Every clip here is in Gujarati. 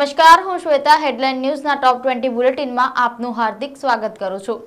નમસ્કાર, હું શ્વેતા હેડલાઇન ન્યૂઝના ટોપ 20 બુલેટિનમાં આપનું હાર્દિક સ્વાગત કરું છું।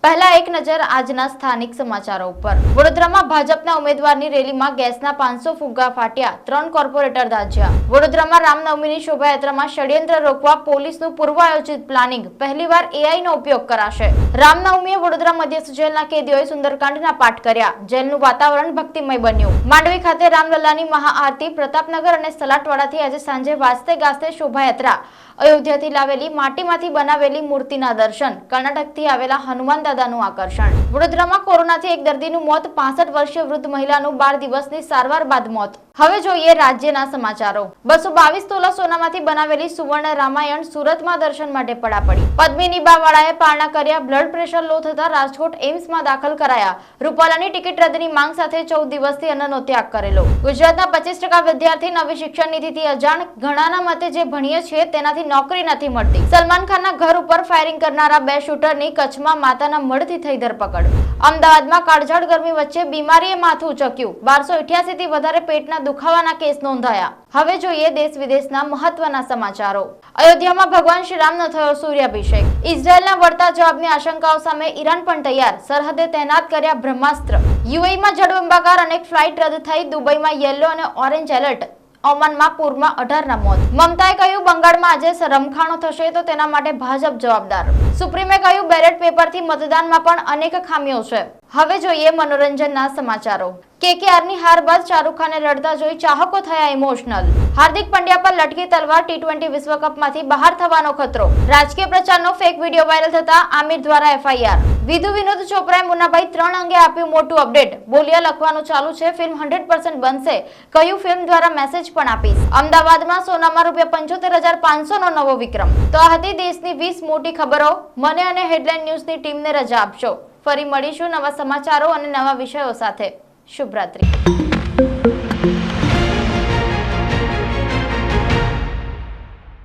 પહેલા એક નજર આજના સ્થાનિક સમાચારો ઉપર। વડોદરામાં ભાજપના ઉમેદવારની રેલીમાં ગેસના 500 ફુગ્ગા ફાટ્યા, 3 કોર્પોરેટર દાઝ્યા। વડોદરામાં રામનવમીની શોભાયાત્રામાં ષડયંત્ર રોકવા પોલીસનું પૂર્વ આયોજિત પ્લાનિંગ, પહેલીવાર એઆઈનો ઉપયોગ કરાશે। રામનવમીએ વડોદરા મધ્યસ્થ જેલના કેદીઓએ સુંદરકાંડના પાઠ કર્યા, જેલનું વાતાવરણ ભક્તિમય બન્યું। માંડવી ખાતે રામલલ્લાની મહાઆરતી, પ્રતાપનગર અને સલાટવાડાથી આજે સાંજે વાજતે ગાજતે શોભાયાત્રા, અયોધ્યાથી લાવેલી માટીમાંથી બનાવેલી મૂર્તિના દર્શન, કર્ણાટકથી આવેલા હનુમાન દાદાનું આકર્ષણ। વડોદરામાં કોરોનાથી એક દર્દીનું મોત, 65 વર્ષીય વૃદ્ધ મહિલાનું 12 દિવસની સારવાર બાદ મોત। હવે જોઈએ રાજ્યના સમાચારો। 222 તોલા સોનામાંથી બનાવેલી સુવર્ણ રામાયણ સુરતમાં દર્શન માટે પડાપડી। પદ્મિની બાવાળાએ પારણા કર્યા, બ્લડ પ્રેશર લો થતા રાજકોટ એમ્સમાં દાખલ કરાયા। રૂપાલાની ટિકિટ રદની માંગ સાથે 14 દિવસથી અન્નનો ત્યાગ કરેલો। ગુજરાતના 25% વિદ્યાર્થી નવી શિક્ષણ નીતિથી અજાણ, ઘણાના મતે જે ભણીએ છીએ તેનાથી નોકરી નથી મળતી। સલમાન ખાનના ઘર ઉપર ફાયરિંગ કરનારા 2 શૂટરની કચ્છમાં માતાના મળથી થઈ ધરપકડ। અમદાવાદમાં કાળઝાળ ગરમી વચ્ચે બીમારીએ માથું ઉચક્યું, 1288 થી વધારે પેટના દુખાવાના કેસ નોંધાયા। હવે જોઈએ દેશ વિદેશના મહત્વના સમાચારો। અયોધ્યામાં ભગવાન શ્રી રામનો થયો સૂર્યાભિષેક। ઇઝરાયેલના વળતા જવાબની આશંકાઓ સામે ઈરાન પણ તૈયાર, સરહદે તૈનાત કર્યા બ્રહ્માસ્ત્ર। યુએઈમાં જળબંબાકાર, અનેક ફ્લાઇટ રદ થઈ, દુબઈમાં યેલો અને ઓરેન્જ એલર્ટ। ઓમાનમાં પૂરમાં 18 ના મોત। મમતાએ કહ્યું, બંગાળમાં આજે રમખાણો થશે તો તેના માટે ભાજપ જવાબદાર। સુપ્રીમે કહ્યું, બેલેટ પેપરથી મતદાનમાં પણ અનેક ખામીઓ છે। હવે જોઈએ મનોરંજનના સમાચારો। કેકેઆરની હાર બાદ શાહરુખ ખાનને રડતા જોઈ ચાહકો થયા ઇમોશનલ। હાર્દિક પંડ્યા પર લટકી તલવાર, T20 વિશ્વકપમાંથી બહાર થવાનો ખતરો। રાજકીય પ્રચારનો ફેક વિડીયો વાયરલ થતા આમિર દ્વારા એફઆઈઆર। વિધુ વિનોદ ચોપરાએ મુન્નાભાઈ 3 અંગે આપ્યું મોટું અપડેટ। બોલિયા લખવાનું ચાલુ છે, ફિલ્મ 100% બનશે, કહ્યું ફિલ્મ દ્વારા મેસેજ પણ આપીશ। અમદાવાદમાં સોનામાં ₹75,500 નો નવો વિક્રમ। તો આ હતી દેશની 20 મોટી ખબરો। મને અને હેડલાઇન ન્યૂઝની ટીમને રજા આપશો। ફરી મળીશું નવા સમાચારો અને નવા વિષયો સાથે। શુભ રાત્રિ।